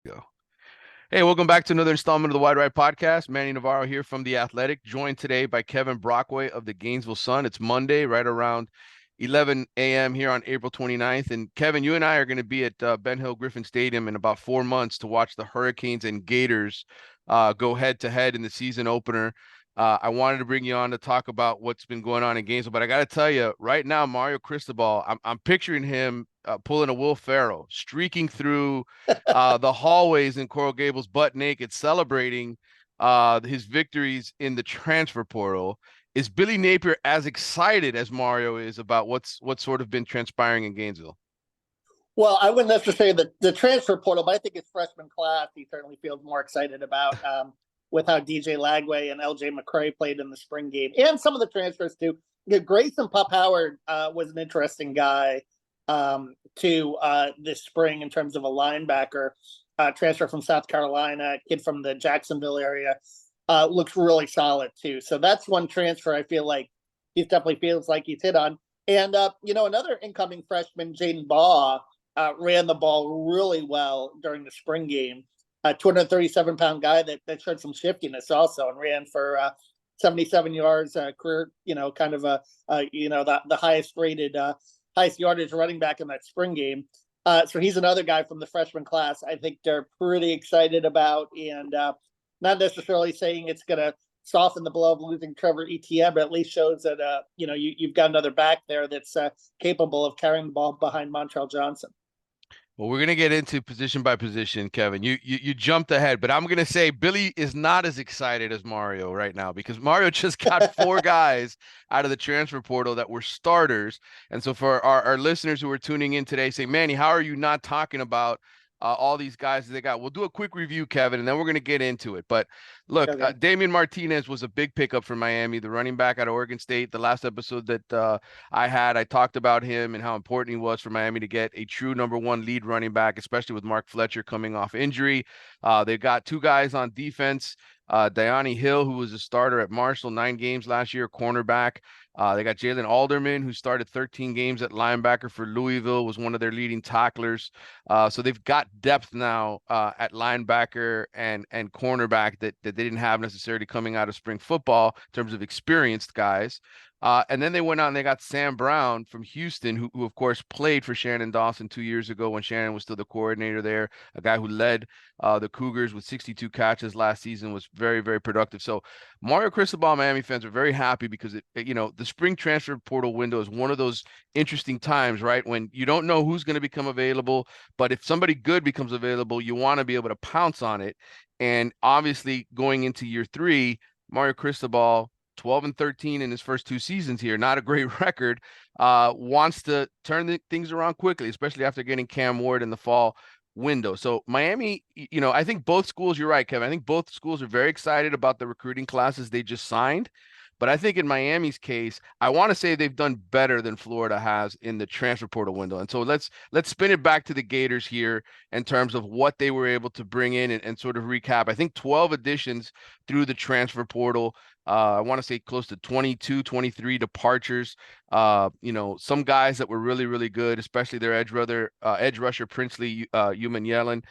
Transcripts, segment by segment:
Go. Hey, welcome back to another installment of the Wide Right Podcast. Manny Navarro here from The Athletic, joined today by Kevin Brockway of the Gainesville Sun. It's Monday, right around 11 a.m. here on April 29th. And Kevin, you and I are going to be at Ben Hill Griffin Stadium in about 4 months to watch the Hurricanes and Gators go head to head in the season opener. I wanted to bring you on to talk about what's been going on in Gainesville, but I got to tell you, right now, Mario Cristobal, I'm picturing him pulling a Will Ferrell, streaking through the hallways in Coral Gables butt naked, celebrating his victories in the transfer portal. Is Billy Napier as excited as Mario is about what's sort of been transpiring in Gainesville? Well, I wouldn't necessarily say that the transfer portal, but I think his freshman class, he certainly feels more excited about with how DJ Lagway and LJ McCray played in the spring game, and some of the transfers too. Grayson Pup Howard was an interesting guy this spring in terms of a linebacker transfer from South Carolina, kid from the Jacksonville area. Looks really solid too. So that's one transfer I feel like he definitely feels like he's hit on. And another incoming freshman, Jaden Baugh, ran the ball really well during the spring game. A 237-pound guy that showed some shiftiness also and ran for 77 yards, career, kind of the highest rated, highest yardage running back in that spring game. So he's another guy from the freshman class I think they're pretty excited about, and not necessarily saying it's going to soften the blow of losing Trevor Etienne, but at least shows that you've got another back there that's capable of carrying the ball behind Montrell Johnson. Well, we're gonna get into position by position, Kevin. You jumped ahead, but I'm gonna say Billy is not as excited as Mario right now because Mario just got four guys out of the transfer portal that were starters. And so for our listeners who are tuning in today, say, Manny, how are you not talking about all these guys that they got? We'll do a quick review, Kevin, and then we're gonna get into it. But look, Okay. Damian Martinez was a big pickup for Miami, the running back out of Oregon State. The last episode that I talked about him and how important he was for Miami to get a true number one lead running back, especially with Mark Fletcher coming off injury. They've got two guys on defense. Diani Hill, who was a starter at Marshall, 9 games last year, cornerback. They got Jalen Alderman, who started 13 games at linebacker for Louisville, was one of their leading tacklers. So they've got depth now at linebacker and cornerback that they didn't have necessarily coming out of spring football in terms of experienced guys. And then they went out and they got Sam Brown from Houston, who of course played for Shannon Dawson 2 years ago when Shannon was still the coordinator there, a guy who led the Cougars with 62 catches last season, was very, very productive. So Mario Cristobal Miami fans are very happy because the spring transfer portal window is one of those interesting times, right? When you don't know who's going to become available, but if somebody good becomes available, you want to be able to pounce on it. And obviously going into year three, Mario Cristobal 12-13 in his first 2 seasons here, not a great record, wants to turn things around quickly, especially after getting Cam Ward in the fall window. So Miami, I think both schools, you're right, Kevin. I think both schools are very excited about the recruiting classes they just signed. But I think in Miami's case, I want to say they've done better than Florida has in the transfer portal window. And so let's spin it back to the Gators here in terms of what they were able to bring in and sort of recap. I think 12 additions through the transfer portal. I want to say close to 22, 23 departures. Some guys that were really, really good, especially their edge rusher Princely Human Yellen.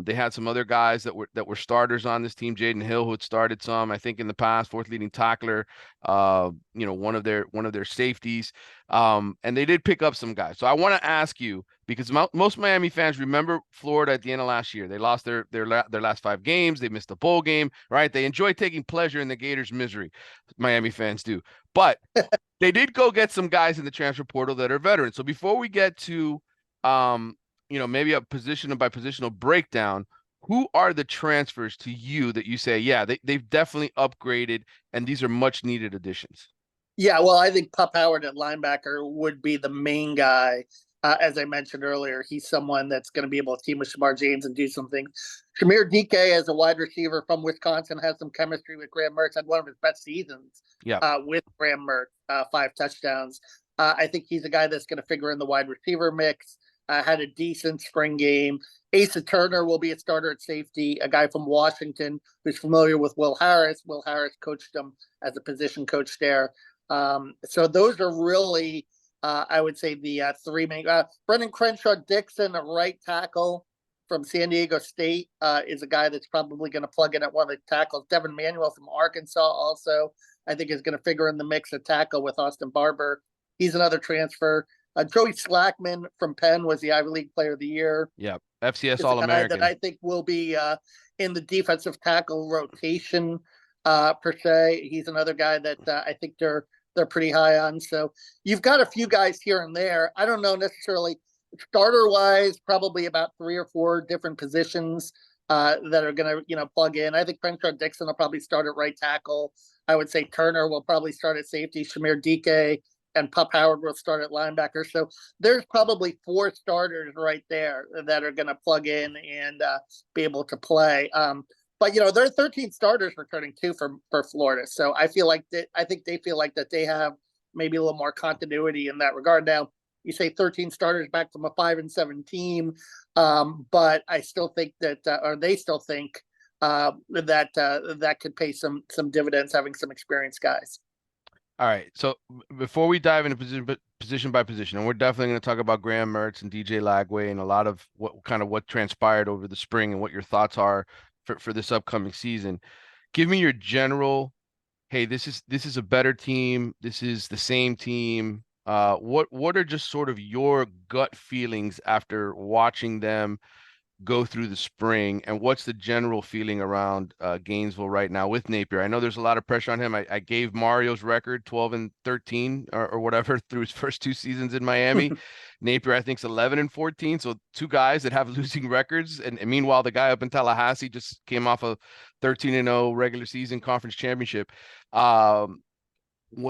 They had some other guys that were starters on this team. Jaden Hill, who had started some, I think, in the past, fourth leading tackler. One of their safeties. And they did pick up some guys. So I want to ask you, because most Miami fans remember Florida at the end of last year. They lost their last 5 games. They missed the bowl game, right? They enjoy taking pleasure in the Gators' misery. Miami fans do. But they did go get some guys in the transfer portal that are veterans. So before we get to, maybe a position by positional breakdown, who are the transfers to you that you say, yeah, they've definitely upgraded and these are much needed additions? Yeah, well, I think Pup Howard at linebacker would be the main guy. As I mentioned earlier, he's someone that's going to be able to team with Shamar James and do some things. Shamir DK, as a wide receiver from Wisconsin, has some chemistry with Graham Mertz. Had one of his best seasons Yeah. with Graham Mertz, 5 touchdowns. I think he's a guy that's going to figure in the wide receiver mix. Had a decent spring game. Asa Turner will be a starter at safety, a guy from Washington who's familiar with Will Harris. Will Harris coached him as a position coach there. So those are really, I would say, the three main. Brendan Crenshaw Dixon, a right tackle, from San Diego State is a guy that's probably going to plug in at one of the tackles. Devin Manuel from Arkansas also, I think, is going to figure in the mix at tackle with Austin Barber. He's another transfer. Joey Slackman from Penn was the Ivy League Player of the Year. Yeah, FCS Is a guy that All-American. I think will be in the defensive tackle rotation per se. He's another guy that I think they're pretty high on. So you've got a few guys here and there. I don't know necessarily starter wise, probably about 3 or 4 different positions that are going to, plug in. I think Crenshaw Dixon will probably start at right tackle. I would say Turner will probably start at safety. Shamir Dike and Pup Howard will start at linebacker. So there's probably 4 starters right there that are going to plug in and be able to play. But there are 13 starters returning too for Florida. So I think they feel like that they have maybe a little more continuity in that regard. Now, you say 13 starters back from a 5-7 team, but I still think that, or they still think that could pay some dividends having some experienced guys. All right. So before we dive into position by position, and we're definitely going to talk about Graham Mertz and DJ Lagway and a lot of what transpired over the spring and what your thoughts are for this upcoming season. Give me your general, hey, this is a better team. This is the same team. What are just sort of your gut feelings after watching them go through the spring, and what's the general feeling around Gainesville right now with Napier? I know there's a lot of pressure on him. I gave Mario's record 12-13 or whatever through his first 2 seasons in Miami. Napier, I think, is 11-14. So 2 guys that have losing records. And meanwhile, the guy up in Tallahassee just came off a 13-0 regular season conference championship.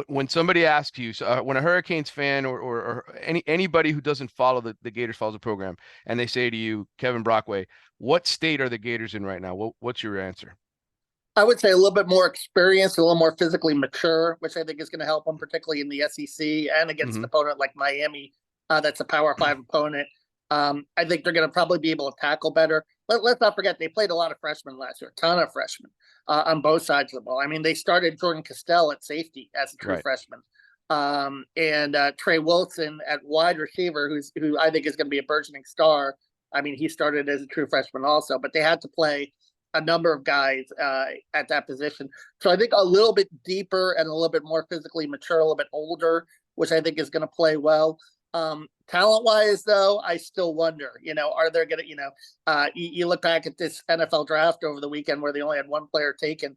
When somebody asks you, when a Hurricanes fan or anybody who doesn't follow the Gators follows the program, and they say to you, Kevin Brockway, what state are the Gators in right now? What's your answer? I would say a little bit more experienced, a little more physically mature, which I think is going to help them, particularly in the SEC and against an opponent like Miami. That's a Power 5 opponent. I think they're going to probably be able to tackle better. Let's not forget, they played a lot of freshmen last year, a ton of freshmen on both sides of the ball. I mean, they started Jordan Castell at safety as a true freshman. And Trey Wilson at wide receiver, who I think is going to be a burgeoning star. I mean, he started as a true freshman also, but they had to play a number of guys at that position. So I think a little bit deeper and a little bit more physically mature, a little bit older, which I think is going to play well. Talent-wise, though, I still wonder, are there going to, you look back at this NFL draft over the weekend where they only had 1 player taken.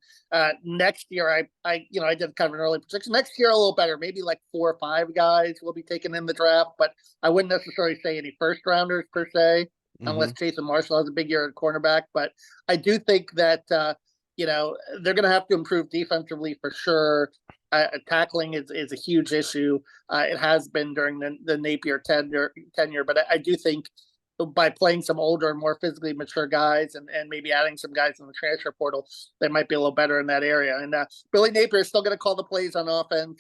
Next year, I did kind of an early prediction. Next year, a little better, maybe like 4 or 5 guys will be taken in the draft, but I wouldn't necessarily say any first-rounders per se, unless Jason Marshall has a big year at cornerback. But I do think that, they're going to have to improve defensively for sure. Tackling is a huge issue. It has been during the Napier tenure, but I do think by playing some older and more physically mature guys and maybe adding some guys in the transfer portal, they might be a little better in that area. And Billy Napier is still going to call the plays on offense,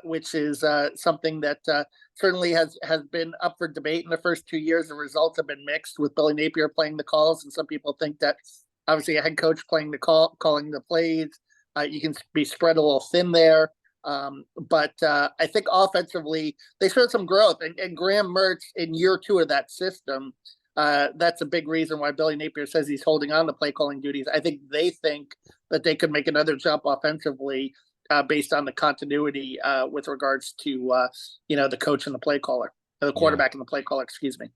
which is something that certainly has been up for debate in the first 2 years. The results have been mixed with Billy Napier playing the calls, and some people think that obviously a head coach playing the calling the plays, you can be spread a little thin there. But I think offensively, they showed some growth. And Graham Mertz in year 2 of that system, that's a big reason why Billy Napier says he's holding on to play calling duties. I think they think that they could make another jump offensively based on the continuity with regards to, the coach and the play caller, the quarterback and the play caller, excuse me.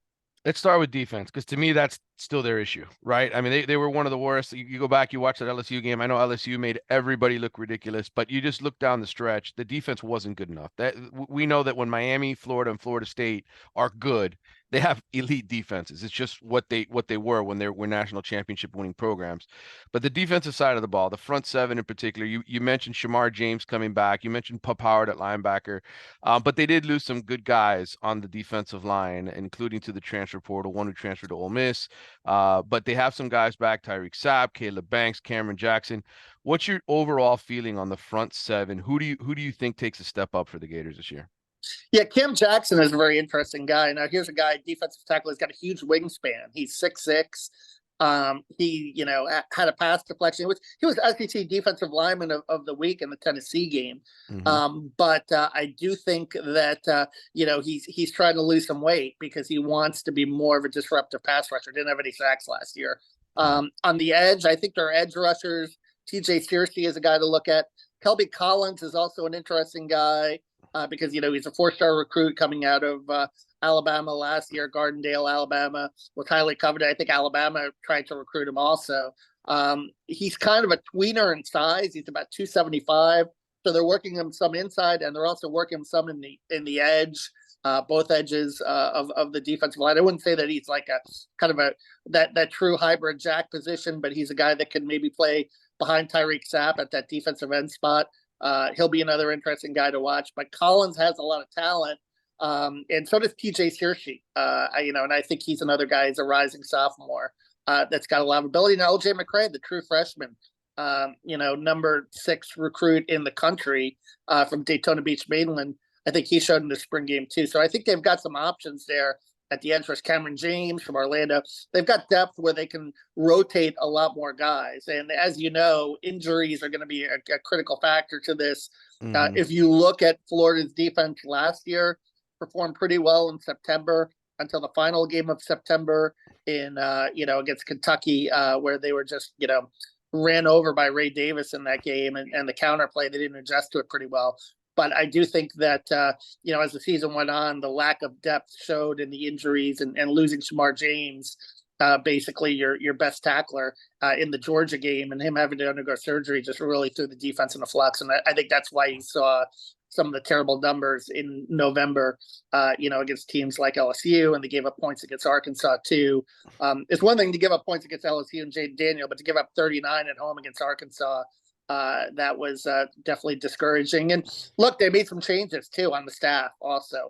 Let's start with defense, because to me, that's still their issue, right? I mean, they were one of the worst. You go back, you watch that LSU game. I know LSU made everybody look ridiculous, but you just look down the stretch, the defense wasn't good enough. That we know that when Miami, Florida, and Florida State are good, they have elite defenses. It's just what they were when they were national championship winning programs. But the defensive side of the ball, the front 7 in particular, you mentioned Shamar James coming back. You mentioned Pup Howard at linebacker. But they did lose some good guys on the defensive line, including to the transfer portal, one who transferred to Ole Miss. But they have some guys back, Tyreek Sapp, Caleb Banks, Cameron Jackson. What's your overall feeling on the front 7? Who do you think takes a step up for the Gators this year? Yeah, Cam Jackson is a very interesting guy. Now, here's a guy, defensive tackle, he's got a huge wingspan. He's 6'6", He, had a pass deflection, which he was SEC defensive lineman of the week in the Tennessee game. Mm-hmm. But I do think that he's trying to lose some weight because he wants to be more of a disruptive pass rusher. Didn't have any sacks last year. On the edge, I think their edge rushers, TJ Searcy is a guy to look at. Kelby Collins is also an interesting guy because he's a 4-star recruit coming out of Alabama last year. Gardendale, Alabama, was highly coveted. I think Alabama tried to recruit him also. He's kind of a tweener in size. He's about 275. So they're working him some inside, and they're also working him some in the edge, both edges of the defensive line. I wouldn't say that he's like a kind of that true hybrid jack position, but he's a guy that can maybe play behind Tyreek Sapp at that defensive end spot. He'll be another interesting guy to watch. But Collins has a lot of talent. And so does TJ Searcy, and I think he's another guy. He's a rising sophomore that's got a lot of ability. Now, LJ McCray, the true freshman, number 6 recruit in the country from Daytona Beach, Maryland. I think he showed in the spring game too. So I think they've got some options there at the edge. There's Cameron James from Orlando. They've got depth where they can rotate a lot more guys. And as you know, injuries are going to be a critical factor to this. Mm-hmm. If you look at Florida's defense last year, performed pretty well in September until the final game of September in against Kentucky, where they were just ran over by Ray Davis in that game, and the counterplay, they didn't adjust to it pretty well. But I do think that as the season went on, the lack of depth showed in the injuries, and losing Shamar James, basically your best tackler in the Georgia game, and him having to undergo surgery just really threw the defense in a flux. And I think that's why you saw some of the terrible numbers in November, against teams like LSU, and they gave up points against Arkansas too. It's one thing to give up points against LSU and Jaden Daniel, but to give up 39 at home against Arkansas, that was definitely discouraging. And look, they made some changes too on the staff also,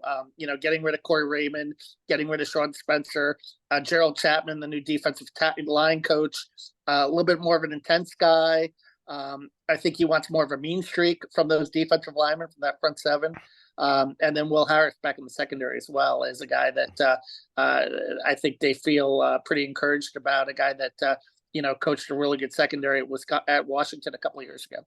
getting rid of Corey Raymond, getting rid of Sean Spencer, Gerald Chapman, the new defensive line coach, a little bit more of an intense guy. I think he wants more of a mean streak from those defensive linemen from that front 7. And then Will Harris back in the secondary as well as a guy that I think they feel pretty encouraged about, a guy that, coached a really good secondary at Washington a couple of years ago.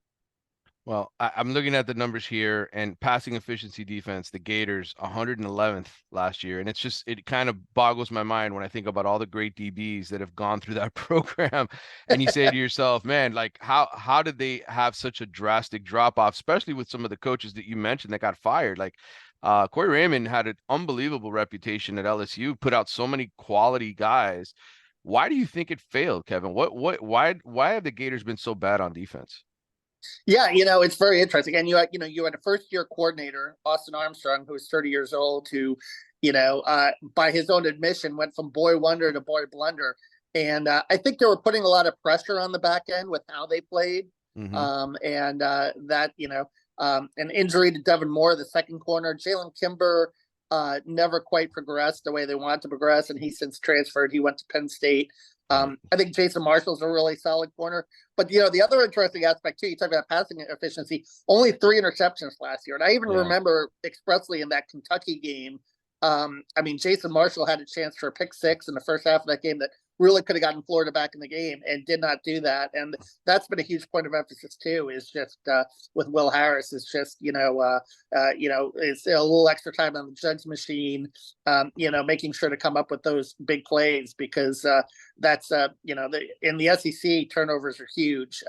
Well, I'm looking at the numbers here, and passing efficiency defense, the Gators 111th last year. And it kind of boggles my mind when I think about all the great DBs that have gone through that program. And you say to yourself, man, like how did they have such a drastic drop off, especially with some of the coaches that you mentioned that got fired? Like Corey Raymond had an unbelievable reputation at LSU, put out so many quality guys. Why do you think it failed, Kevin? Why have the Gators been so bad on defense? Yeah, it's very interesting. And you had a first-year coordinator, Austin Armstrong, who was 30 years old, who, by his own admission, went from boy wonder to boy blunder. And I think they were putting a lot of pressure on the back end with how they played. Mm-hmm. An injury to Devin Moore, the second corner. Jalen Kimber never quite progressed the way they wanted to progress, and he since transferred. He went to Penn State. I think Jason Marshall's a really solid corner. But, the other interesting aspect, too, you talk about passing efficiency, only 3 interceptions last year. And I even remember expressly in that Kentucky game, Jason Marshall had a chance for a pick 6 in the first half of that game that really could have gotten Florida back in the game and did not do that. And that's been a huge point of emphasis, too, is just with Will Harris, is just, it's a little extra time on the jugs machine, making sure to come up with those big plays, because that's, in the SEC, turnovers are huge.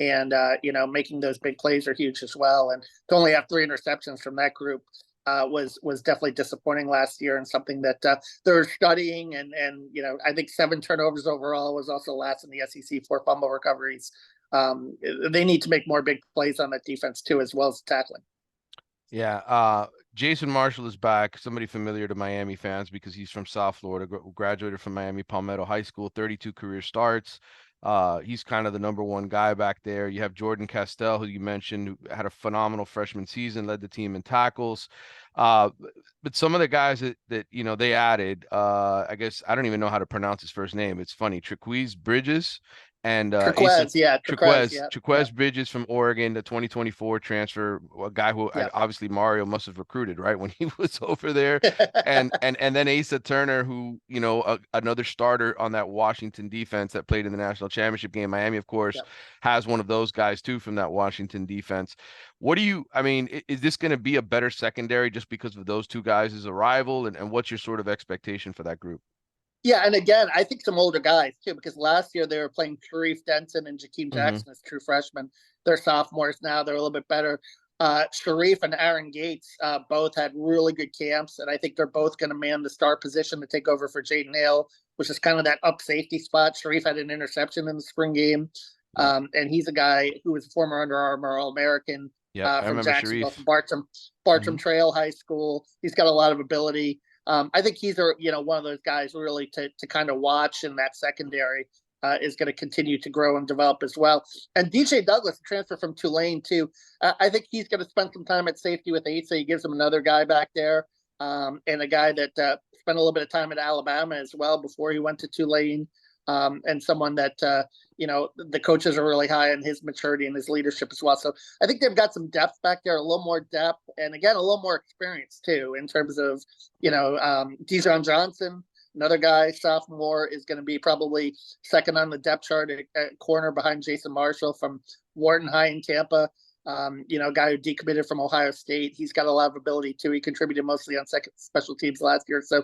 Making those big plays are huge as well. And to only have 3 interceptions from that group was definitely disappointing last year, and something that they're studying. And I think 7 turnovers overall was also last in the SEC, 4 fumble recoveries. They need to make more big plays on that defense too, as well as tackling. Yeah. Jason Marshall is back. Somebody familiar to Miami fans because he's from South Florida, graduated from Miami Palmetto High School, 32 career starts. He's kind of the number 1 guy back there. You have Jordan Castell, who you mentioned, who had a phenomenal freshman season, led the team in tackles. Uh, but some of the guys that they added, I guess I don't even know how to pronounce his first name. It's funny, Triquez Bridges and Asa Turquoise, yeah, Turquoise, yeah, yeah, Triquez Bridges from Oregon, the 2024 transfer, a guy who yeah. obviously Mario must have recruited, right, when he was over there, and then Asa Turner, who another starter on that Washington defense that played in the national championship game. Miami, of course, Yeah. has one of those guys too from that Washington defense. What do you, I mean, is this going to be a better secondary just because of those two guys' arrival? And what's your sort of expectation for that group? Yeah, and again, I think some older guys too, because last year they were playing Sharif Denson and Jakeem Hmm. Jackson as true freshmen. They're sophomores now; they're a little bit better. Sharif and Aaron Gates both had really good camps, and I think they're both going to man the star position to take over for Jaden Hale, which is kind of that up safety spot. Sharif had an interception in the spring game, Yeah. and he's a guy who was a former Under Armour All-American Yep. I from remember Jacksonville, Sharif. from Bartram Hmm. Trail High School. He's got a lot of ability. I think he's one of those guys really to kind of watch in that secondary is going to continue to grow and develop as well. And DJ Douglas, transfer from Tulane too. I think he's going to spend some time at safety with Asa. He gives him another guy back there, and a guy that spent a little bit of time at Alabama as well before he went to Tulane. And someone that the coaches are really high on his maturity and his leadership as well. So I think they've got some depth back there, a little more depth, and again a little more experience too in terms of Dijon Johnson, another guy, sophomore, is going to be probably second on the depth chart at corner behind Jason Marshall from Wharton High in Tampa. Guy who decommitted from Ohio State. He's got a lot of ability too. He contributed mostly on second special teams last year. So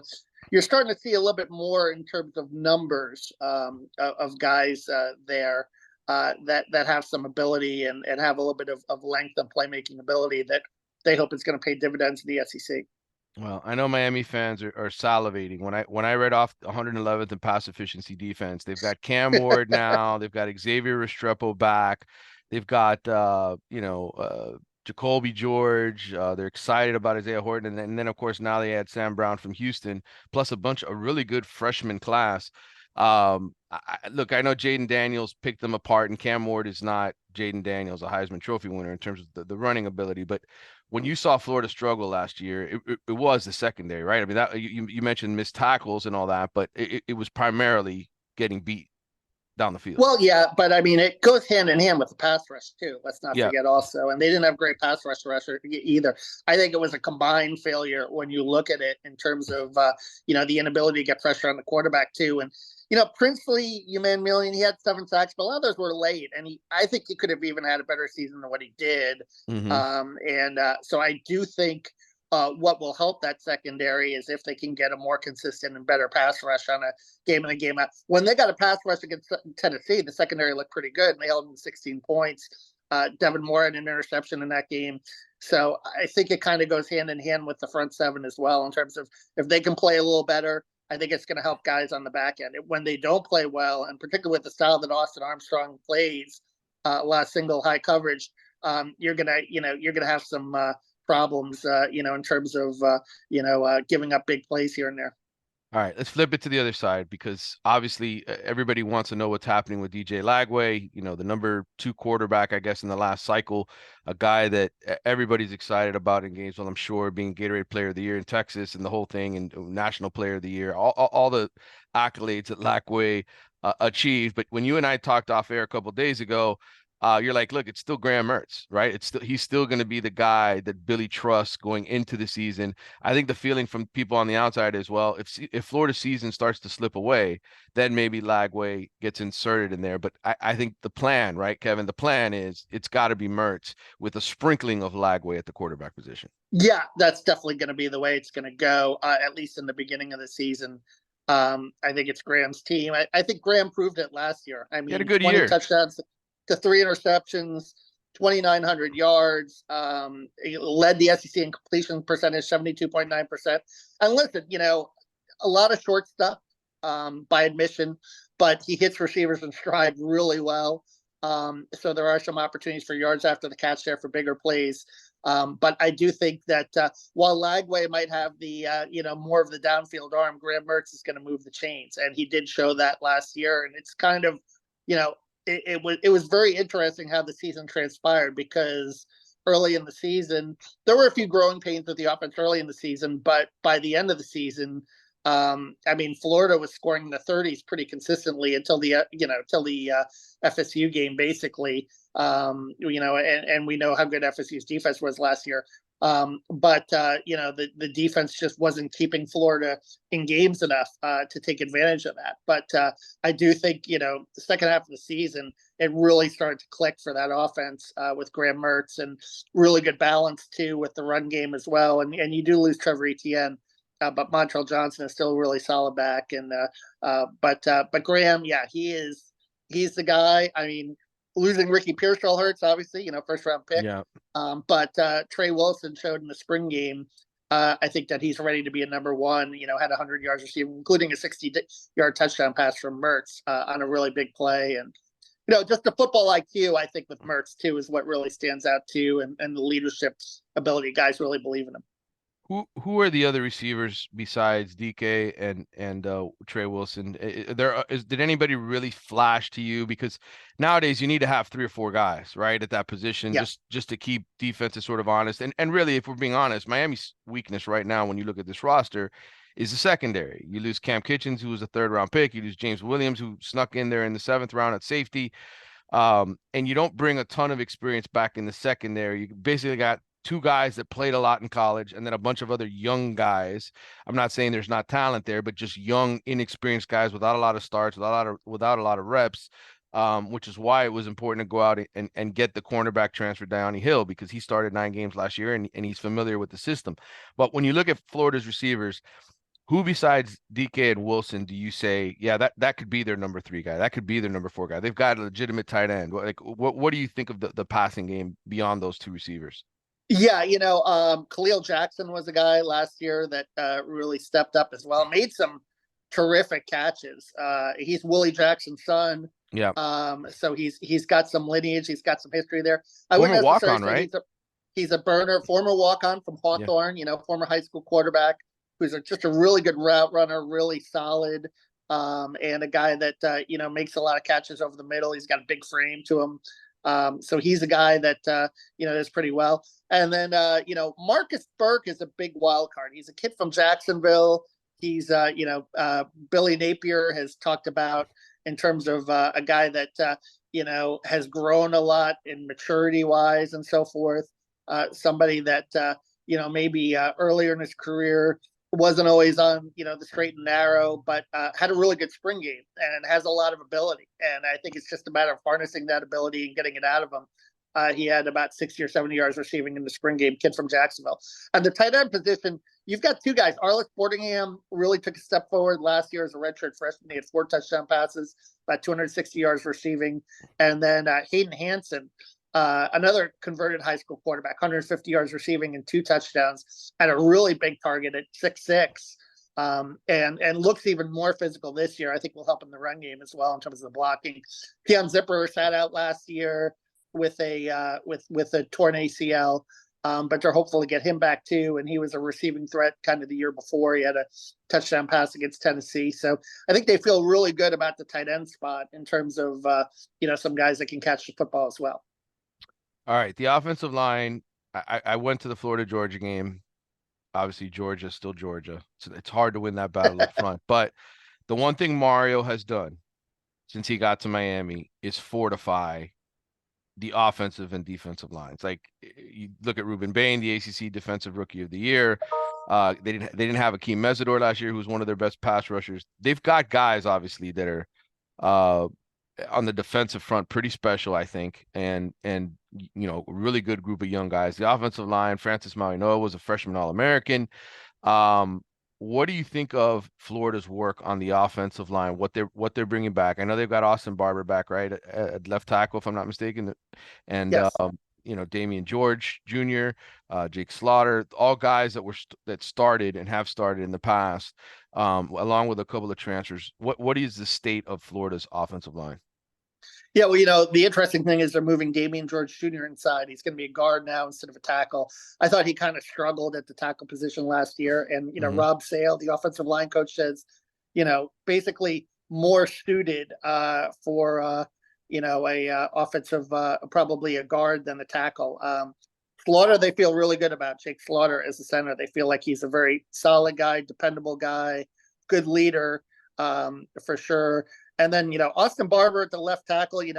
you're starting to see a little bit more in terms of numbers of guys there that have some ability and have a little bit of length and playmaking ability that they hope is going to pay dividends in the SEC. Well, I know Miami fans are salivating when I read off 111th in pass efficiency defense. They've got Cam Ward now. They've got Xavier Restrepo back. They've got Jacoby George. They're excited about Isaiah Horton, and then of course now they had Sam Brown from Houston, plus a bunch of really good freshman class. Look, I know Jaden Daniels picked them apart, and Cam Ward is not Jaden Daniels, a Heisman Trophy winner in terms of the running ability, but when you saw Florida struggle last year, it was the secondary, right? I mean, that you mentioned missed tackles and all that, but it was primarily getting beat down the field. Well, yeah, but I mean, it goes hand in hand with the pass rush too. Let's not Yeah. forget also, and they didn't have great pass rusher either. I think it was a combined failure when you look at it in terms of the inability to get pressure on the quarterback too. And Princely, Million, he had 7 sacks, but others were late, and I think he could have even had a better season than what he did. Hmm. So I do think what will help that secondary is if they can get a more consistent and better pass rush on a game in and game out. When they got a pass rush against Tennessee, the secondary looked pretty good, and they held them to 16 points. Devin Moore had an interception in that game. So I think it kind of goes hand in hand with the front seven as well in terms of if they can play a little better. I think it's going to help guys on the back end. When they don't play well, and particularly with the style that Austin Armstrong plays, a lot of single high coverage, you're gonna have some problems, in terms of giving up big plays here and there. All right, let's flip it to the other side because obviously everybody wants to know what's happening with DJ Lagway, the number 2 quarterback, I guess, in the last cycle, a guy that everybody's excited about in Gainesville, I'm sure, being Gatorade Player of the Year in Texas and the whole thing, and National Player of the Year, all the accolades that Lagway achieved. But when you and I talked off air a couple of days ago, you're like, look, it's still Graham Mertz, right? He's still going to be the guy that Billy trusts going into the season. I think the feeling from people on the outside is, well, if Florida's season starts to slip away, then maybe Lagway gets inserted in there. But I think the plan, right, Kevin, the plan is it's got to be Mertz with a sprinkling of Lagway at the quarterback position. Yeah, that's definitely going to be the way it's going to go, at least in the beginning of the season. I think it's Graham's team. I think Graham proved it last year. I He had a mean, good 20 year. touchdowns to 3 interceptions, 2,900 yards. He led the SEC in completion percentage, 72.9%. And listen, a lot of short stuff by admission, but he hits receivers in stride really well. So there are some opportunities for yards after the catch there for bigger plays. But I do think that while Lagway might have the more of the downfield arm, Graham Mertz is going to move the chains, and he did show that last year. And it's kind of it was very interesting how the season transpired because early in the season. There were a few growing pains with the offense early in the season, but by the end of the season, I mean, Florida was scoring in the 30s pretty consistently until the FSU game, basically. And we know how good FSU's defense was last year. But the defense just wasn't keeping Florida in games enough to take advantage of that. But I do think, the second half of the season, it really started to click for that offense with Graham Mertz, and really good balance too with the run game as well. And you do lose Trevor Etienne, but Montrell Johnson is still a really solid back. And but Graham, yeah, he's the guy. I mean, losing Ricky Pearsall hurts, obviously, first round pick. Yeah. But Trey Wilson showed in the spring game, I think that he's ready to be a number one. Had 100 yards receiving, including a 60-yard touchdown pass from Mertz on a really big play. And just the football IQ, I think, with Mertz too, is what really stands out too, and the leadership ability. Guys really believe in him. Who are the other receivers besides DK and Trey Wilson? Did anybody really flash to you? Because nowadays you need to have 3 or 4 guys, right, at that position, Yeah. just to keep defenses sort of honest. And really, if we're being honest, Miami's weakness right now, when you look at this roster, is the secondary. You lose Cam Kitchens, who was a 3rd-round pick. You lose James Williams, who snuck in there in the 7th round at safety. And you don't bring a ton of experience back in the secondary. You basically got 2 guys that played a lot in college, and then a bunch of other young guys. I'm not saying there's not talent there, but just young, inexperienced guys without a lot of starts, without a lot of reps, which is why it was important to go out and get the cornerback transfer, Dione Hill, because he started 9 games last year and he's familiar with the system. But when you look at Florida's receivers, who besides DK and Wilson do you say, yeah, that could be their number 3 guy? That could be their number 4 guy. They've got a legitimate tight end. What do you think of the passing game beyond those 2 receivers? Yeah, Khalil Jackson was a guy last year that really stepped up as well. Made some terrific catches. He's Willie Jackson's son. Yeah. So he's got some lineage. He's got some history there. I Former wouldn't necessarily walk-on, say right? he's a burner. Former walk-on from Hawthorne. Former high school quarterback who's just a really good route runner, really solid, and a guy that makes a lot of catches over the middle. He's got a big frame to him. So he's a guy that does pretty well. And then Marcus Burke is a big wild card. He's a kid from Jacksonville. He's Billy Napier has talked about in terms of a guy that has grown a lot in maturity wise and so forth. Somebody that maybe earlier in his career wasn't always on the straight and narrow, but had a really good spring game and has a lot of ability. And I think it's just a matter of harnessing that ability and getting it out of him. He had about 60 or 70 yards receiving in the spring game, kid from Jacksonville. And the tight end position, you've got 2 guys. Arliss Boardingham really took a step forward last year as a redshirt freshman. He had 4 touchdown passes, about 260 yards receiving. And then Hayden Hansen, another converted high school quarterback, 150 yards receiving and 2 touchdowns, had a really big target at 6'6", and looks even more physical this year. I think will help in the run game as well in terms of the blocking. Keon Zipper sat out last year with a torn ACL, but they're hopeful to get him back too. And he was a receiving threat kind of the year before. He had a touchdown pass against Tennessee. So I think they feel really good about the tight end spot in terms of some guys that can catch the football as well. All right, the offensive line. I went to the Florida-Georgia game. Obviously, Georgia still Georgia, so it's hard to win that battle up front. But the one thing Mario has done since he got to Miami is fortify the offensive and defensive lines. Like, you look at Ruben Bain, the ACC Defensive Rookie of the Year. They didn't have Akeem Mesidor last year, who was one of their best pass rushers. They've got guys obviously that are on the defensive front pretty special, I think, and really good group of young guys. The offensive line, Francis Mauigoa was a freshman All-American. What do you think of Florida's work on the offensive line? What they're bringing back? I know they've got Austin Barber back, right, at left tackle, if I'm not mistaken, and yes. Damian George Jr., Jake Slaughter, all guys that started and have started in the past, along with a couple of transfers. What is the state of Florida's offensive line? Yeah, well, the interesting thing is they're moving Damian George Jr. inside. He's going to be a guard now instead of a tackle. I thought he kind of struggled at the tackle position last year. And, Rob Sale, the offensive line coach, says, basically more suited for, a offensive, probably a guard than a tackle. Slaughter, they feel really good about Jake Slaughter as a center. They feel like he's a very solid guy, dependable guy, good leader, for sure. And then, Austin Barber at the left tackle, he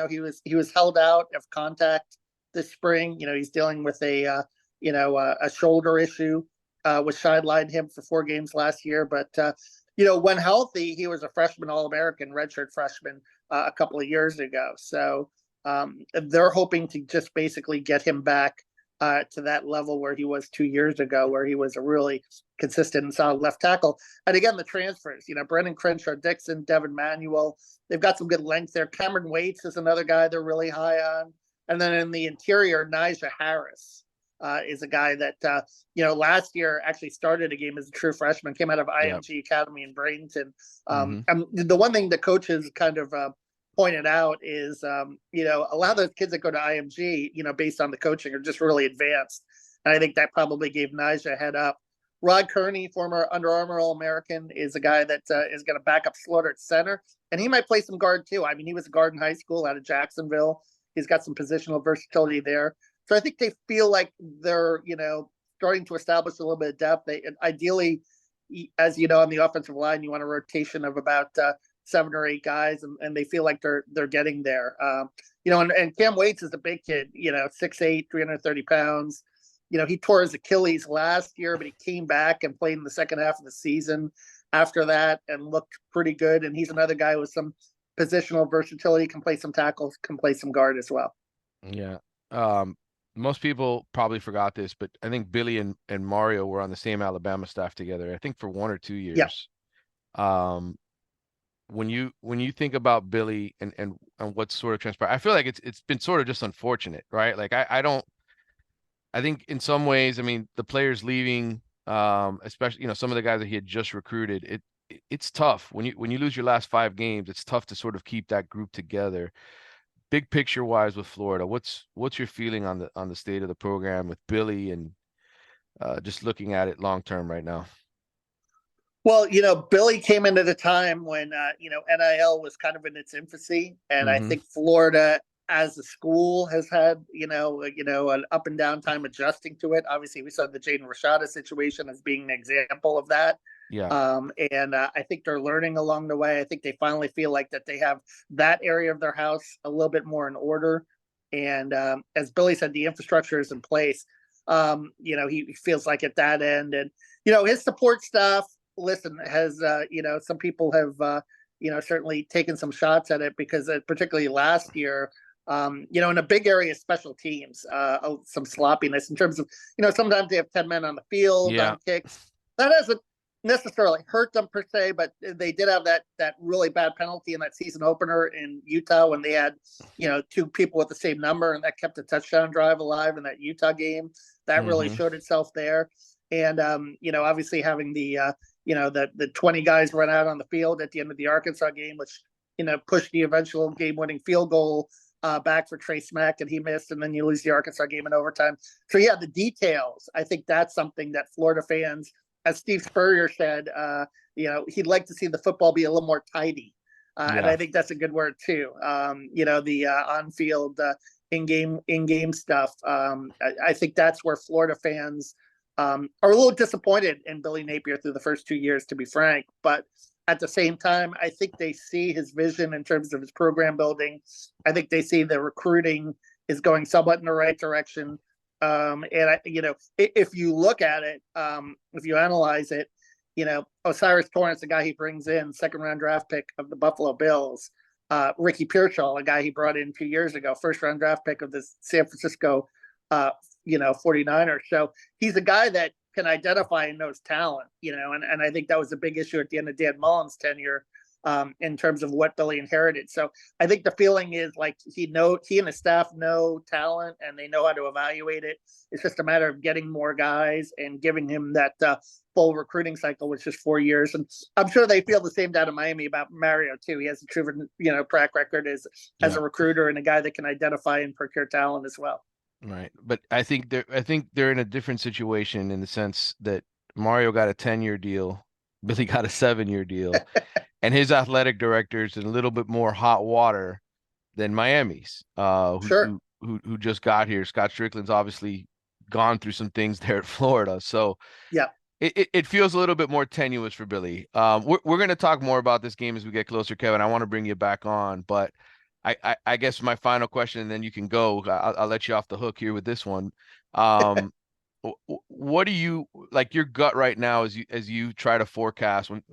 was held out of contact this spring. He's dealing with a shoulder issue, which sidelined him for 4 games last year. But, when healthy, he was a freshman All-American, redshirt freshman a couple of years ago. So they're hoping to just basically get him back to that level where he was 2 years ago, where he was a really consistent and solid left tackle. And again, the transfers, Brendan Crenshaw, Dixon, Devin Manuel, they've got some good length there. Cameron Waits is another guy they're really high on. And then in the interior, Nijah Harris is a guy that, last year actually started a game as a true freshman, came out of IMG Academy in Bradenton. And the one thing the coaches kind of pointed out is, a lot of those kids that go to IMG, based on the coaching, are just really advanced. And I think that probably gave Nijah a head up. Rod Kearney, former Under Armour All-American, is a guy that is going to back up Slaughter at center. And he might play some guard too. I mean, he was a guard in high school out of Jacksonville. He's got some positional versatility there. So I think they feel like they're, starting to establish a little bit of depth. They ideally, as you know, on the offensive line, you want a rotation of about 7 or 8 guys, and they feel like they're getting there. And Cam Waits is a big kid, 6'8", 330 pounds. He tore his Achilles last year, but he came back and played in the second half of the season after that and looked pretty good. And he's another guy with some positional versatility, can play some tackles, can play some guard as well. Yeah. Most people probably forgot this, but I think Billy and Mario were on the same Alabama staff together, I think for 1 or 2 years. Yeah. When you think about Billy and what's sort of transpired, I feel like it's been sort of just unfortunate, right? Like I think in some ways, I mean, the players leaving, especially, some of the guys that he had just recruited, it's tough when you lose your last 5 games. It's tough to sort of keep that group together. Big picture wise with Florida, what's your feeling on the state of the program with Billy and just looking at it long term right now? Well, Billy came in at a time when, NIL was kind of in its infancy. And I think Florida as a school has had, an up and down time adjusting to it. Obviously, we saw the Jaden Rashada situation as being an example of that. Yeah. And I think they're learning along the way. I think they finally feel like that they have that area of their house a little bit more in order. And as Billy said, the infrastructure is in place. He feels like at that end. And, his support staff, listen, has, some people have, certainly taken some shots at it because particularly last year, in a big area of special teams, some sloppiness in terms of, sometimes they have 10 men on the field on kicks. That hasn't necessarily hurt them per se, but they did have that really bad penalty in that season opener in Utah when they had, 2 people with the same number, and that kept the touchdown drive alive in that Utah game. That really showed itself there. And, obviously having the 20 guys run out on the field at the end of the Arkansas game, which, pushed the eventual game-winning field goal back for Trey Smack, and he missed, and then you lose the Arkansas game in overtime. So, yeah, the details, I think that's something that Florida fans, as Steve Spurrier said, he'd like to see the football be a little more tidy. And I think that's a good word, too. The on-field, in-game stuff. I think that's where Florida fans are a little disappointed in Billy Napier through the first 2 years, to be frank. But at the same time, I think they see his vision in terms of his program building. I think they see the recruiting is going somewhat in the right direction. If you look at it, if you analyze it, Osiris Torrance, the guy he brings in, 2nd-round draft pick of the Buffalo Bills, Ricky Pearsall, a guy he brought in 2 years ago, 1st-round draft pick of the San Francisco, 49ers. So he's a guy that can identify and knows talent, and I think that was a big issue at the end of Dan Mullen's tenure, in terms of what Billy inherited. So I think the feeling is like he and his staff know talent and they know how to evaluate it. It's just a matter of getting more guys and giving him that full recruiting cycle, which is 4 years. And I'm sure they feel the same down in Miami about Mario too. He has a proven, track record as a recruiter and a guy that can identify and procure talent as well. Right. But I think they're in a different situation in the sense that Mario got a 10-year deal, Billy got a 7-year deal, and his athletic director's in a little bit more hot water than Miami's, Sure. who just got here. Scott Strickland's obviously gone through some things there at Florida. So Yeah. it feels a little bit more tenuous for Billy. We're going to talk more about this game as we get closer, Kevin. I want to bring you back on, but I guess my final question, and then you can go. I'll let you off the hook here with this one. Um, what do you like your gut right now as you try to forecast when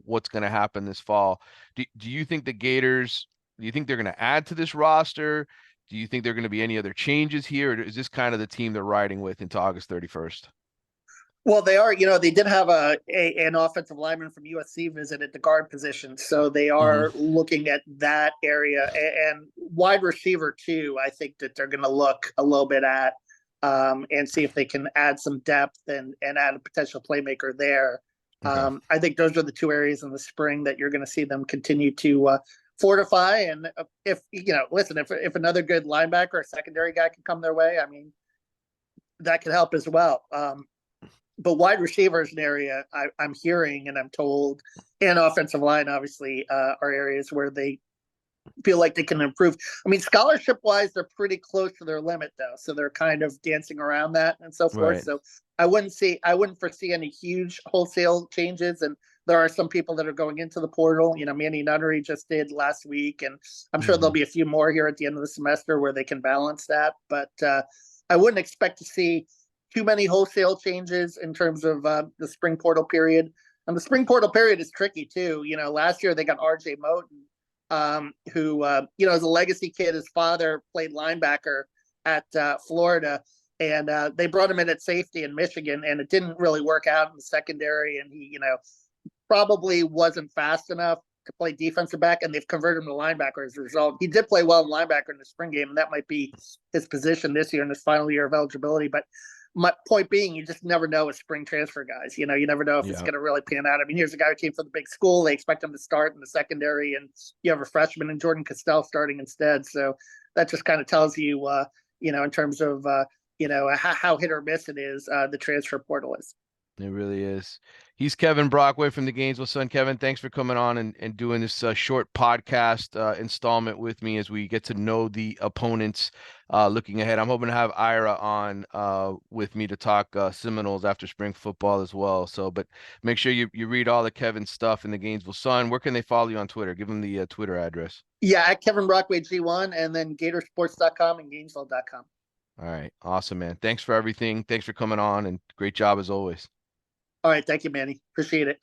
what's going to happen this fall? Do you think the Gators? Do you think they're going to add to this roster? Do you think there are going to be any other changes here, or is this kind of the team they're riding with into August 31st? Well, they are, they did have an offensive lineman from USC visit at the guard position. So they Hmm. are looking at that area and wide receiver too. I think that they're going to look a little bit at and see if they can add some depth and add a potential playmaker there. Okay. I think those are the two areas in the spring that you're going to see them continue to fortify. And if, listen, if another good linebacker or secondary guy can come their way, I mean, that could help as well. But wide receiver is an area I'm hearing and I'm told, and offensive line obviously are areas where they feel like they can improve. I mean, scholarship wise, they're pretty close to their limit though, so they're kind of dancing around that and so forth. Right. So I wouldn't foresee any huge wholesale changes. And there are some people that are going into the portal. Manny Nunnery just did last week, and I'm sure there'll Hmm. be a few more here at the end of the semester where they can balance that. But I wouldn't expect to see too many wholesale changes in terms of the spring portal period. And the spring portal period is tricky too. Last year they got RJ Moten, who, is a legacy kid. His father played linebacker at Florida, and they brought him in at safety in Michigan, and it didn't really work out in the secondary. And he, probably wasn't fast enough to play defensive back, and they've converted him to linebacker as a result. He did play well in linebacker in the spring game, and that might be his position this year in his final year of eligibility. But my point being, you just never know with spring transfer guys. You never know if it's Yeah. going to really pan out. I mean, here's a guy who came from the big school. They expect him to start in the secondary, and you have a freshman in Jordan Castell starting instead. So that just kind of tells you, in terms of, how hit or miss it is, the transfer portal is. It really is. He's Kevin Brockway from the Gainesville Sun. Kevin, thanks for coming on and doing this short podcast installment with me as we get to know the opponents looking ahead. I'm hoping to have Ira on with me to talk Seminoles after spring football as well. So, but make sure you read all the Kevin stuff in the Gainesville Sun. Where can they follow you on Twitter? Give them the Twitter address. Yeah, at Kevin Brockway G1, and then Gatorsports.com and Gainesville.com. All right. Awesome, man. Thanks for everything. Thanks for coming on and great job as always. All right. Thank you, Manny. Appreciate it.